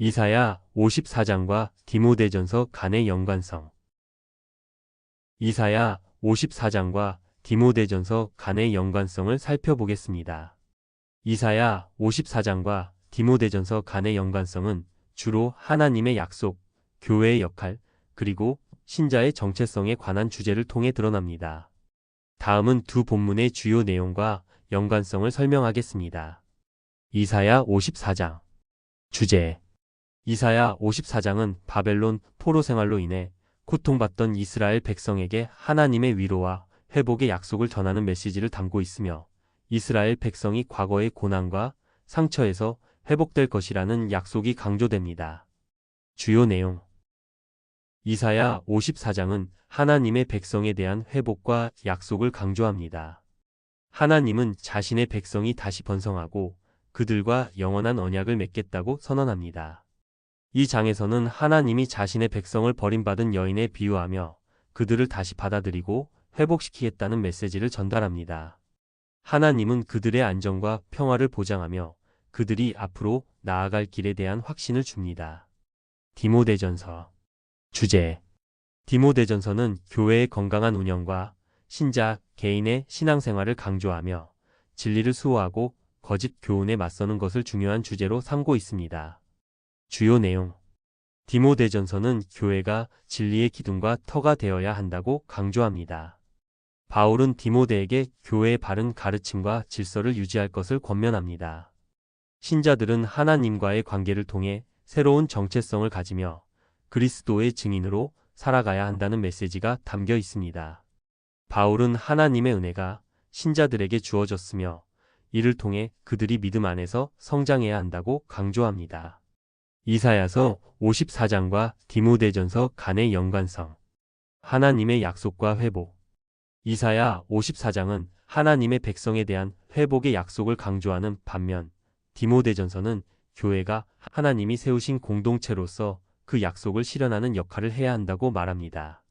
이사야 54장과 디모데전서 간의 연관성. 이사야 54장과 디모데전서 간의 연관성을 살펴보겠습니다. 이사야 54장과 디모데전서 간의 연관성은 주로 하나님의 약속, 교회의 역할, 그리고 신자의 정체성에 관한 주제를 통해 드러납니다. 다음은 두 본문의 주요 내용과 연관성을 설명하겠습니다. 이사야 54장. 주제. 이사야 54장은 바벨론 포로 생활로 인해 고통받던 이스라엘 백성에게 하나님의 위로와 회복의 약속을 전하는 메시지를 담고 있으며, 이스라엘 백성이 과거의 고난과 상처에서 회복될 것이라는 약속이 강조됩니다. 주요 내용. 이사야 54장은 하나님의 백성에 대한 회복과 약속을 강조합니다. 하나님은 자신의 백성이 다시 번성하고 그들과 영원한 언약을 맺겠다고 선언합니다. 이 장에서는 하나님이 자신의 백성을 버림받은 여인에 비유하며 그들을 다시 받아들이고 회복시키겠다는 메시지를 전달합니다. 하나님은 그들의 안정과 평화를 보장하며 그들이 앞으로 나아갈 길에 대한 확신을 줍니다. 디모데전서. 주제. 디모데전서는 교회의 건강한 운영과 신자 개인의 신앙생활을 강조하며 진리를 수호하고 거짓 교훈에 맞서는 것을 중요한 주제로 삼고 있습니다. 주요 내용. 디모데전서는 교회가 진리의 기둥과 터가 되어야 한다고 강조합니다. 바울은 디모데에게 교회의 바른 가르침과 질서를 유지할 것을 권면합니다. 신자들은 하나님과의 관계를 통해 새로운 정체성을 가지며 그리스도의 증인으로 살아가야 한다는 메시지가 담겨 있습니다. 바울은 하나님의 은혜가 신자들에게 주어졌으며 이를 통해 그들이 믿음 안에서 성장해야 한다고 강조합니다. 이사야서 54장과 디모데전서 간의 연관성. 하나님의 약속과 회복. 이사야 54장은 하나님의 백성에 대한 회복의 약속을 강조하는 반면, 디모데전서는 교회가 하나님이 세우신 공동체로서 그 약속을 실현하는 역할을 해야 한다고 말합니다.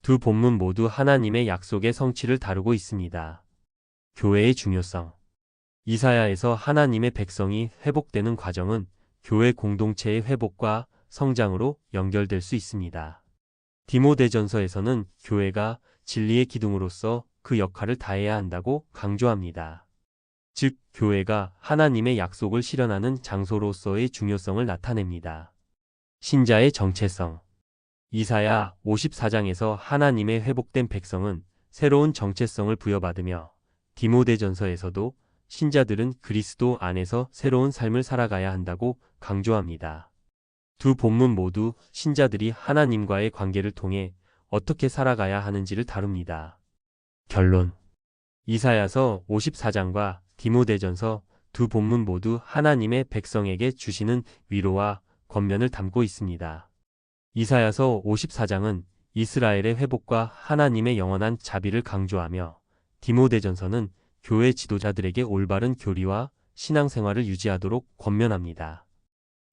두 본문 모두 하나님의 약속의 성취를 다루고 있습니다. 교회의 중요성. 이사야에서 하나님의 백성이 회복되는 과정은 교회 공동체의 회복과 성장으로 연결될 수 있습니다. 디모데전서에서는 교회가 진리의 기둥으로서 그 역할을 다해야 한다고 강조합니다. 즉, 교회가 하나님의 약속을 실현하는 장소로서의 중요성을 나타냅니다. 신자의 정체성. 이사야 54장에서 하나님의 회복된 백성은 새로운 정체성을 부여받으며, 디모데전서에서도 신자들은 그리스도 안에서 새로운 삶을 살아가야 한다고 강조합니다. 두 본문 모두 신자들이 하나님과의 관계를 통해 어떻게 살아가야 하는지를 다룹니다. 결론. 이사야서 54장과 디모데전서 두 본문 모두 하나님의 백성에게 주시는 위로와 권면을 담고 있습니다. 이사야서 54장은 이스라엘의 회복과 하나님의 영원한 자비를 강조하며, 디모데전서는 교회 지도자들에게 올바른 교리와 신앙생활을 유지하도록 권면합니다.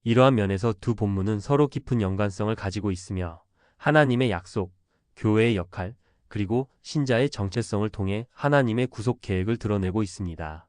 이러한 면에서 두 본문은 서로 깊은 연관성을 가지고 있으며 하나님의 약속, 교회의 역할, 그리고 신자의 정체성을 통해 하나님의 구속 계획을 드러내고 있습니다.